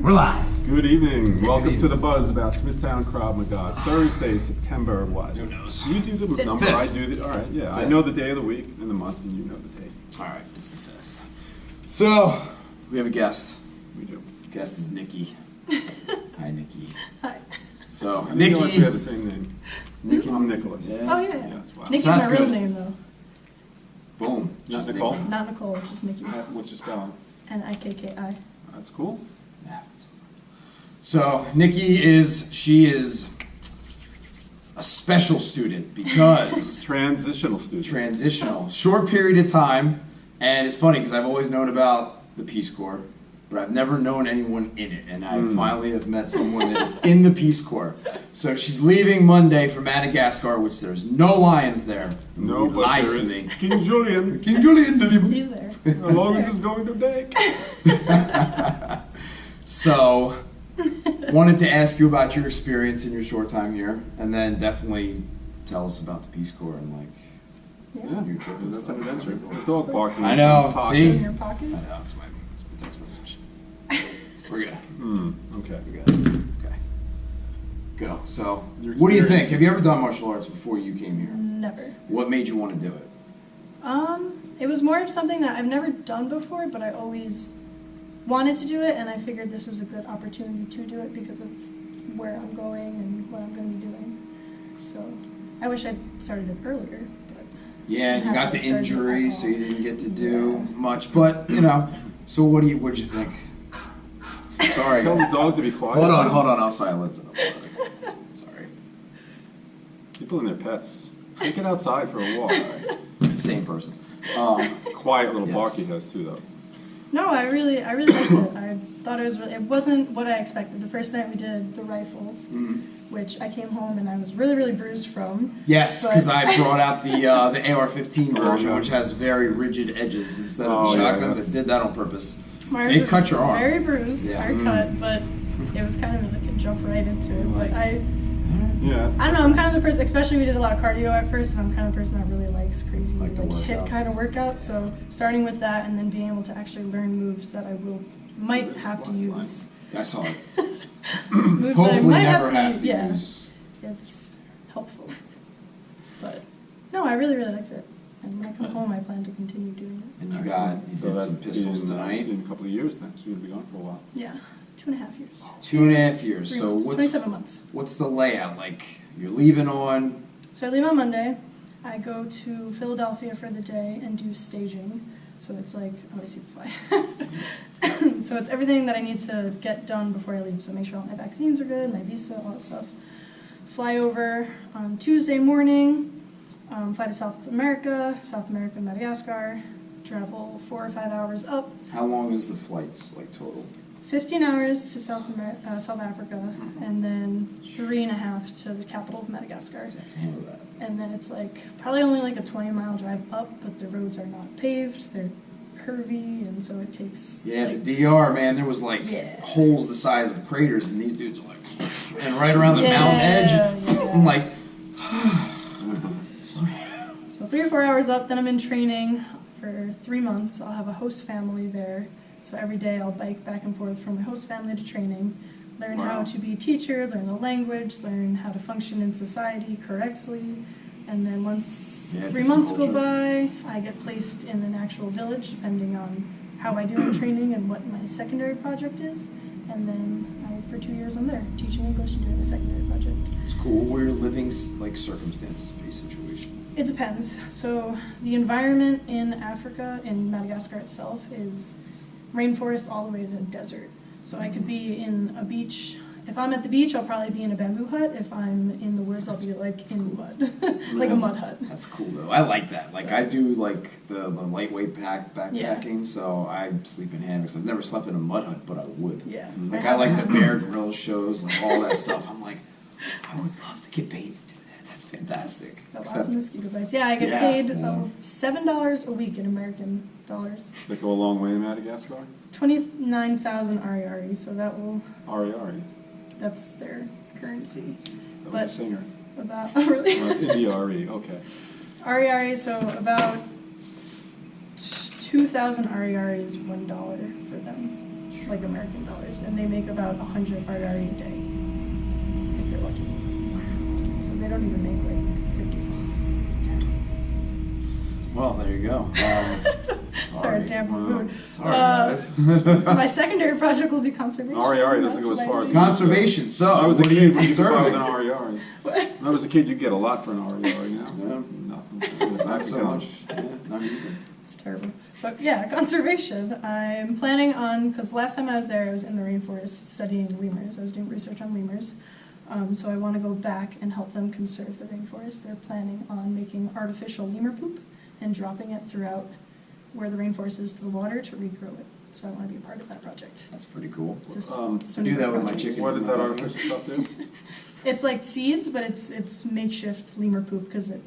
We're live. Good evening. Welcome to the buzz about Smithtown Krav Maga. Thursday, September what? Who knows? You do the number. Fifth. I do the. All right. Yeah. I Fifth. know the day of the week and the month, and you know the date. All right, it's the 5th. So, we have a guest. We do. Guest is Nikki. Hi, Nikki. Hi. So, I didn't realize Nikki. we have the same name. Nikki. I'm Nicholas. Yeah. Oh yeah. Yes. Wow. Nikki's Sounds my real good. name though. Boom. Not Just Nicole? Nikki. Not Nicole, just Nikki. What's your spelling? Nikki. That's cool. Yeah, so, Nikki is a special student because Transitional student. transitional, short period of time, and it's funny because I've always known about the Peace Corps, but I've never known anyone in it, and I finally have met someone that is in the Peace Corps. So she's leaving Monday for Madagascar, which there's no lions there. No, You but lied there to is me. King Julian. King Julian delivered. He's there. How long is this going to take? So, wanted to ask you about your experience in your short time here, and then definitely tell us about the Peace Corps and like Yeah, your trip and that's stuff. an adventure. The dog barking. I know, Talking. see? In your pocket. I know, it's my text message. We're good. Okay. We're good. Okay. Go. So, Your what do you experience. think? Have you ever done martial arts before you came here? Never. What made you want to do it? It was more of something that I've never done before, but I always wanted to do it, and I figured this was a good opportunity to do it because of where I'm going and what I'm going to be doing. So, I wish I'd started it earlier, but Yeah, you got the Haven't started injury, at so all. you didn't get to do Yeah. much. But you know, so what'd you think? Sorry. Tell the dog to be quiet. Hold on, please. hold on. I'll silence it. Sorry. People and their pets. Take it outside for a walk. It's the same person. Quiet little Yes. bark he has too, though. no, I really liked it. I thought it wasn't what I expected. The first night we did the rifles, which I came home and I was really bruised from. Yes, But- because I brought out the AR-15 Oh, version, yeah. which has very rigid edges instead of Oh, the yeah, shotguns. that's- I did that on purpose. Mine They was cut your arm. Very bruised, Yeah. hard cut, but it was kind of like a jump right into it. Like- But Yeah. I don't know, I'm kind of the person, especially we did a lot of cardio at first, and I'm kind of the person that really likes crazy, Like the hit workouts. kind of workouts. So starting with that and then being able to actually learn moves that I might have to use. I saw it. Moves that I Hopefully might never have use. to Yeah, use. it's helpful. But no, I really liked it. And when I come home, I plan to continue doing it. And you Excellent. did So some that's pistols in, tonight. In a couple of years then. So you're going to be gone for a while. Yeah, 2.5 years. 2.5 years. 3 So months, what's 27 months. what's the layout? Like you're leaving on. So I leave on Monday. I go to Philadelphia for the day and do staging. So it's like, oh, I see the fly. So it's everything that I need to get done before I leave. So make sure all my vaccines are good, my visa, all that stuff. Fly over on Tuesday morning, fly to South America, Madagascar, travel 4 or 5 hours up, How long is the flights like total? 15 hours to South Africa, and then 3.5 to the capital of Madagascar. I can handle that. And then it's like probably only like a 20-mile drive up, but the roads are not paved. They're curvy, and so it takes. Yeah, like, the DR, man, there was like Yeah. holes the size of craters, and these dudes were like, and right around the Yeah, mountain edge, yeah. I'm like, So 3 or 4 hours up, then I'm in training for 3 months. I'll have a host family there, so every day I'll bike back and forth from my host family to training, learn how Wow. to be a teacher, learn the language, learn how to function in society correctly. And then once Yeah, 3 different months go culture. by, I get placed in an actual village, depending on how I do in training and what my secondary project is. And then for 2 years I'm there, teaching English and doing a secondary project. it's cool. What are your living like circumstances, based situation? It depends. So the environment in Africa, in Madagascar itself, is rainforest all the way to desert. So I could be in a beach. If I'm at the beach, I'll probably be in a bamboo hut. If I'm in the woods, I'll be like in mud, like a mud hut. That's cool though. I like that. Like I do like the lightweight backpacking, so I sleep in hammocks. I've never slept in a mud hut, but I would. Yeah. Like I like the Bear Grylls shows, like all that stuff. I'm like, I would love to get paid to do that. That's fantastic. Got lots of mosquito bites. Yeah, I get Yeah, paid yeah. $7 a week in American dollars. They go a long way in Madagascar. 29,000 Ari, so that will, Ari Ari. that's their currency. That was But- a singer. About, oh really? Oh, that's Indie Ari. Okay. Ari, so about 2,000 Ari is $1 for them. like American dollars, and they make about 100 RRE a day, if they're lucky. So they don't even make like 50 cents. It's terrible. Well, there you go. Sorry, damp mood. Sorry, guys. My secondary project will be conservation. RER doesn't go as far as Conservation. So, I was a what are kid you when you could buy with an conserving? RER. What? When I was a kid, you get a lot for an RER, you know? Yeah. Nothing. Not so much. Yeah, not even. It's terrible. But yeah, conservation. I'm planning on, because last time I was there, I was in the rainforest studying lemurs. I was doing research on lemurs. So I want to go back and help them conserve the rainforest. They're planning on making artificial lemur poop and dropping it throughout where the rainforest is to the water to regrow it. So I want to be a part of that project. That's pretty cool. It's To do that with my chickens. What does that artificial stuff do? It's like seeds, but it's makeshift lemur poop because it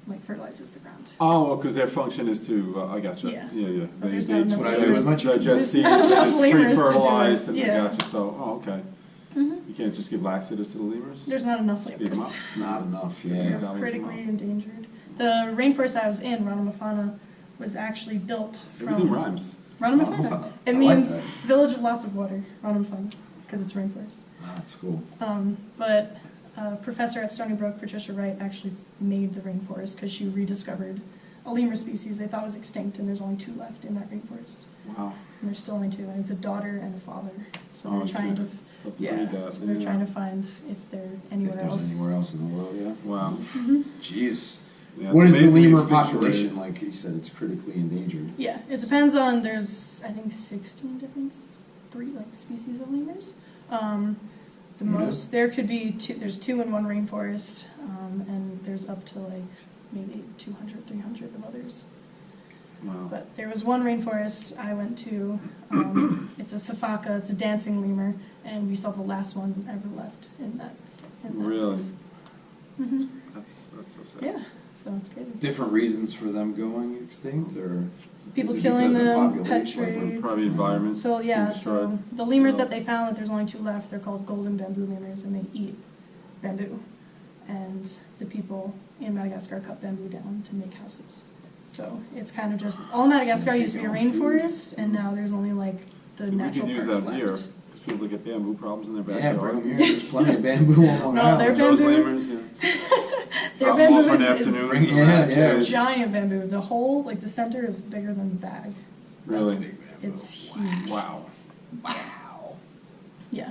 like fertilizes the ground. Oh, because their function is to, I gotcha. Yeah. Yeah. But there's They not enough what I do with my lemurs. chickens. digest There's seeds not and enough it's lemurs to do it. pre-fertilized and Yeah. gotcha, so, oh, okay. Mhm. You can't just give laxatives to the lemurs? There's not enough Speed 'em lemurs. up. It's not enough, Yeah. yeah. They're Tell me critically tomorrow. endangered. The rainforest I was in, Ranamafana, was actually built Everything from rhymes. Ranamafana. Ranamafana. It I like means that. village of lots of water, Ranamafana, because it's rainforest. Ah, that's cool. But a professor at Stony Brook, Patricia Wright, actually made the rainforest because she rediscovered a lemur species they thought was extinct, and there's only 2 left in that rainforest. Wow. And there's still only 2, and it's a daughter and a father. So Oh, they're trying to, it's tough to yeah. read that, So they're yeah. trying to find if they're If anywhere there's else. anywhere else in the world, yeah. Wow. Jeez. Yeah, What it's is the amazing lemur extinction population? rate. Like you said, it's critically endangered. Yeah, it depends on, there's, I think, 16 different species of lemurs. The Yeah. most, there could be 2, there's 2 in one rainforest, and there's up to like maybe 200, 300 of others. Wow. But there was one rainforest I went to, it's a safaka, it's a dancing lemur, and we saw the last one ever left in that Really? place. Mhm. That's so sad. Yeah, so it's crazy. Different reasons for them going extinct, or People is it killing because of them, pet population? trade. Probably environment. So yeah, destroyed. so the lemurs that they found, that there's only 2 left, they're called golden bamboo lemurs, and they eat bamboo. And the people in Madagascar cut bamboo down to make houses. So it's kind of just, all Madagascar used to be a rainforest, and now there's only like the We natural could use parks that here, left. because people get bamboo problems in their Yeah, backyard. bring 'em here. There's plenty of bamboo on Long No, Island. they're Joe's bamboo. lemurs, yeah. Their Drop 'em off for an bamboo is afternoon. Yeah. giant bamboo. The whole, like the center is bigger than the bag. Really? That's big bamboo. It's huge. Wow. Wow. Yeah.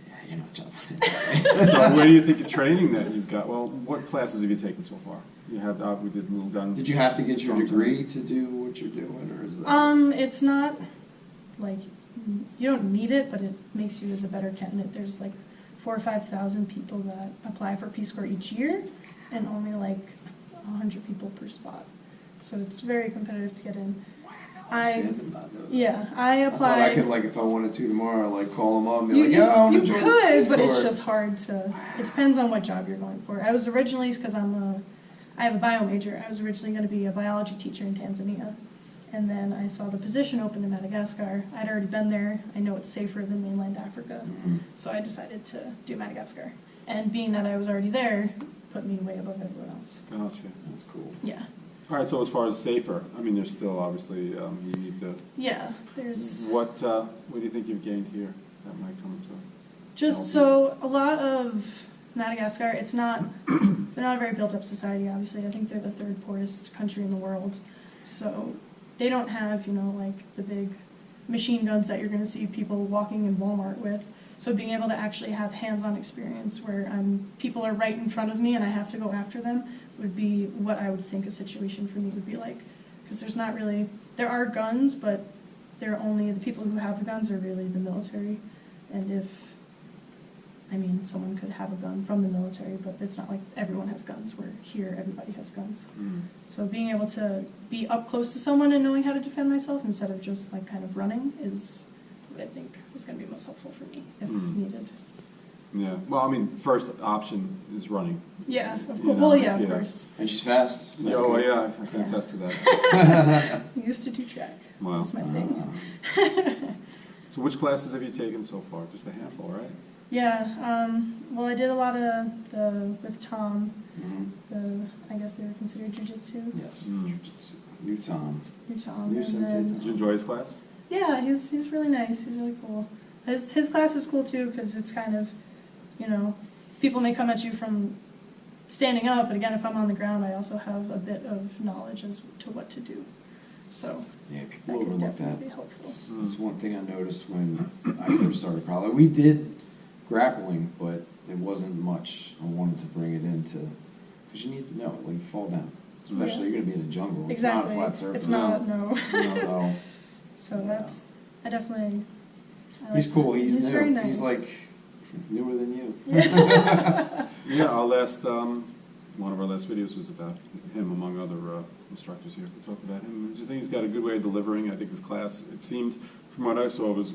Yeah, you're not jumping. So where do you think you're training that you've got? Well, what classes have you taken so far? You have, we did little guns. Did you have to get your Long time. degree to do what you're doing, or is that? It's not like you don't need it, but it makes you as a better candidate. There's like 4,000 or 5,000 people that apply for Peace Corps each year, and only like 100 people per spot. So it's very competitive to get in. See, I did not know that. Yeah, I I thought applied. I could, like, if I wanted to tomorrow, like, call them up and be You, like, yeah, I want you to join the could, Peace but it's Corps. just hard to. It depends on what job you're going for. I was originally, because I have a bio major. I was originally going to be a biology teacher in Tanzania, and then I saw the position open in Madagascar. I'd already been there. I know it's safer than mainland Africa, Mhm. so I decided to do Madagascar. And being that I was already there, put me way above everyone else. Gotcha. That's cool. Yeah, All right, so as far as safer, I mean, there's still obviously, you need to, yeah. There's what do you think you've gained here that might come into? just so a lot of Madagascar. It's not. They're not a very built-up society. Obviously, I think they're the 3rd poorest country in the world. So they don't have, like the big machine guns that you're going to see people walking in Walmart with. So being able to actually have hands-on experience where people are right in front of me and I have to go after them would be what I would think a situation for me would be like. Because there are guns, but the people who have the guns are really the military. And someone could have a gun from the military, but it's not like everyone has guns, where here everybody has guns. So being able to be up close to someone and knowing how to defend myself instead of just like kind of running is what I think is going to be most helpful for me if needed. Yeah, well, I mean, first option is running. Yeah, of You course. know, Well, yeah, of yeah. course. And she's fast. So that's Oh, good. yeah, I can Yeah. attest to that. I used to do track. Wow. That's my thing. So which classes have you taken so far? Just a handful, right? Yeah, well, I did a lot of with Tom, Mhm. I guess they were considered jujitsu. Yes, Mm. jiu-jitsu. New Tom. New Tom. New and sensei then- Did you enjoy his class? Yeah, he's really nice. He's really cool. His class was cool too because it's kind of, you know, people may come at you from standing up, but again, if I'm on the ground, I also have a bit of knowledge as to what to do. So Yeah, that people can overlook definitely that. be helpful. That's one thing I noticed when I first started college. We did grappling, but it wasn't much. I wanted to bring it into, because you need to know, when you fall down, especially you're going to be in a jungle. It's Exactly. not a flat surface. It's not, no. So, So yeah. that's, I definitely, I He's like cool. that. He's new. very nice. He's like newer than you. Yeah, our last, one of our last videos was about him, among other instructors here. We talked about him. I just think he's got a good way of delivering. I think his class, it seemed, from what I saw, was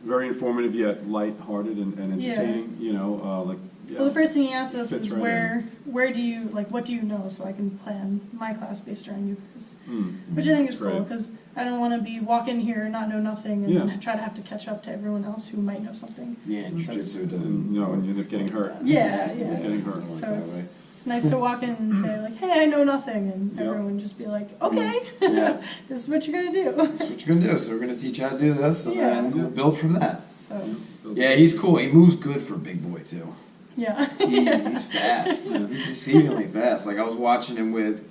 very informative yet light-hearted and entertaining. You know, like. Yeah. Well, the first thing he asked us Fits is right where do you, like, what do you know, so I can plan my class based around you guys. Mm. Which I think That's is cool, great. because I don't want to be walk in here and not know nothing and Yeah. then try to have to catch up to everyone else who might know something. Yeah, and jiu-jitsu doesn't. And, you know, and you end up getting hurt. Yeah, Yeah, yeah. getting hurt So like that it's, way. it's nice to walk in and say, like, hey, I know nothing, and Yep. everyone just be like, okay, Yeah. this is what you're going to do. That's what you're gonna do. So we're gonna teach you how to do this, and Yeah. then we'll build from that. So, Yeah, he's cool. He moves good for a big boy too. yeah. He's fast. He's deceivingly fast. Like I was watching him with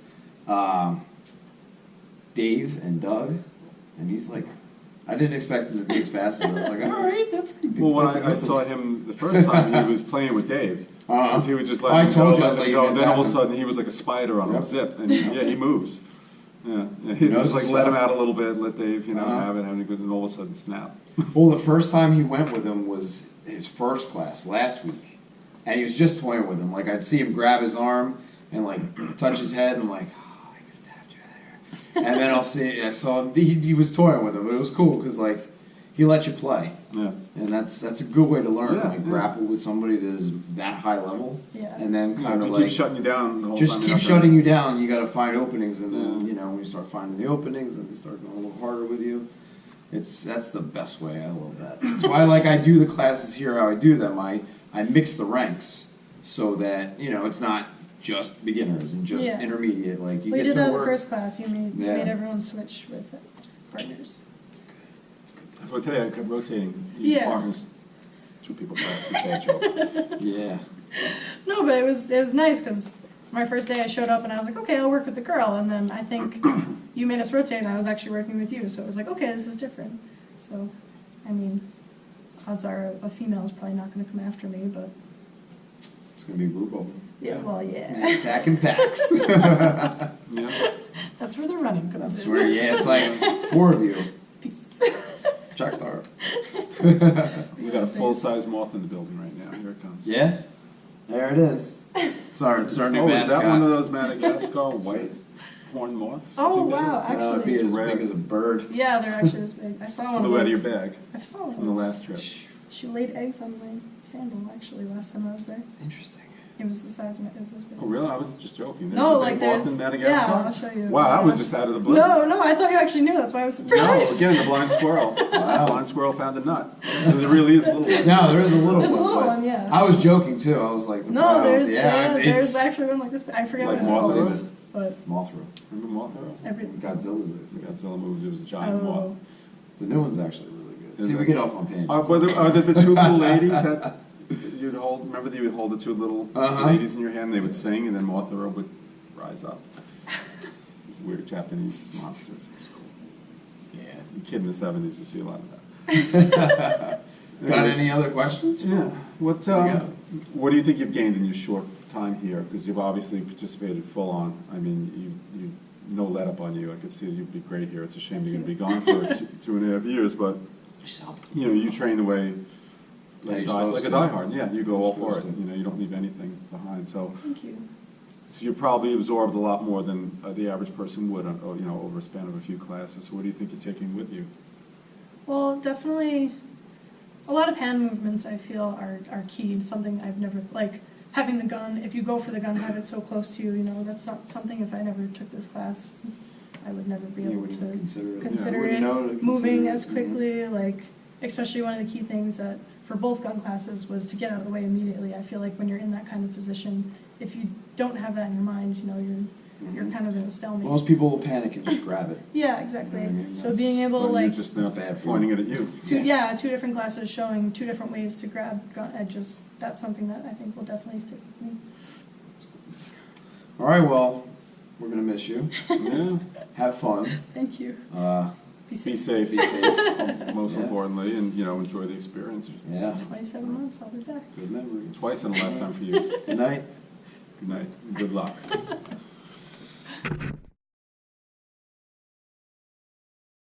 Dave and Doug, and he's like, I didn't expect him to be as fast as him. I was like, all right, that's good. Well, when I saw him the first time, he was playing with Dave. Because he would just let I him told go, you, I let was him like, go, you and can then all of a tap him. sudden he was like a spider on Yep. a zip, and yeah, he moves. Yeah, he knows just like his let him stuff. out a little bit, let Dave, you know, Uh-huh. have it, and all of a sudden snap. Well, the first time he went with him was his first class last week, and he was just toying with him. Like I'd see him grab his arm and like touch his head, and I'm like, oh, I could have tapped you there. And then I saw him. He was toying with him, but it was cool because like he let you play, Yeah. and that's a good way to learn. Yeah, like yeah. grapple with somebody that is that high level, Yeah. and then kind He of keeps like shutting you down the whole just time. keep you're shutting you down. You got to find openings, and then Yeah. you know when you start finding the openings, then they start going a little harder with you. That's the best way. I love that. That's why like I do the classes here. How I do them, I mix the ranks so that you know it's not just beginners and just Yeah. intermediate. Like you We get did to that in the work. first class. You made Yeah. everyone switch with partners. It's good. It's good. That's what today I kept rotating. You Yeah. partners, 2 people class, we can't show. Yeah. No, but it was nice because my first day I showed up and I was like, okay, I'll work with the girl, and then I think you made us rotate and I was actually working with you, so it was like, okay, this is different. So, I mean, odds are a female is probably not going to come after me, but It's gonna be a group of them. yeah, well, yeah, And attacking packs. Yeah. that's where the running comes That's in. where it's like 4 of you. Peace. Track star. We got a full-size moth in the building right now. Here it comes. Yeah. There it is. It's our new Oh, is mascot. that one of those Madagascar white horned moths? I Oh, think that wow, is? actually- It'd be It's as rare. big as a bird. Yeah, they're actually this big. I saw one of Flew out of those. your bag I saw one of from the those. last trip. She laid eggs on my sandal, actually, last time I was there. Interesting. It was the size of it. It was this big. Oh, really? I was just joking. No, There's a like big there's. moth in Yeah, Madagascar? I'll show you. Wow, I was Yeah. just out of the blue. No, I thought you actually knew. That's why I was No, surprised. again, the blind squirrel. Wow. Blind squirrel found a nut. So there really is a little one. No, there is a little There's a one. little but one, yeah. I was joking too. I was like, No, there's it's there's actually one like this. I forget Like what it's Mothra? called, but Mothra. Remember Mothra? every. Godzilla's The there. Godzilla movies, it was a giant moth. Oh, The new one's actually really good. Is See, it? we get off on tangents. Are there the 2 little ladies that you'd hold? Remember that you would hold the 2 little Uh-huh. ladies in your hand? They would sing, and then Mothra would rise up. Weird Japanese monsters. It was cool. Yeah. You kid in the 70s, you see a lot of that. Got Anyways, any other questions? Yeah. What Yeah. What do you think you've gained in your short time here? Because you've obviously participated full on. I mean, you no let up on you. I could see you'd be great here. It's a shame you're going to be gone for 2.5 years, but you know, you train the way Yeah, like, you're like a supposed to. diehard. Yeah, you go all for it. supposed to. You know, you don't leave anything behind. So thank you. you probably absorbed a lot more than the average person would, you know, over a span of a few classes. So what do you think you're taking with you? Well, definitely, a lot of hand movements I feel are key and something I've never, like, having the gun, if you go for the gun, have it so close to you, you know, that's not something if I never took this class, I would never be You able wouldn't to consider it. consider Wouldn't it know to consider moving it. as quickly, like, especially one of the key things that, for both gun classes, was to get out of the way immediately. I feel like when you're in that kind of position, if you don't have that in your mind, you know, you're kind of in a stalemate. Most people will panic and just grab it. Yeah, exactly. You know what I mean? So being able to Well, you're like, just now That's bad for pointing it at you. two different classes showing two different ways to grab gun edges, that's something that I think will definitely stick with me. All right, well, we're gonna miss you. Yeah. Have fun. Thank you. Be Be safe. safe. Be safe. Most Yeah. importantly, and enjoy the experience. Yeah. 27 months, I'll be back. Good memories. Twice in a lifetime for you. Good night. Good night. Good luck.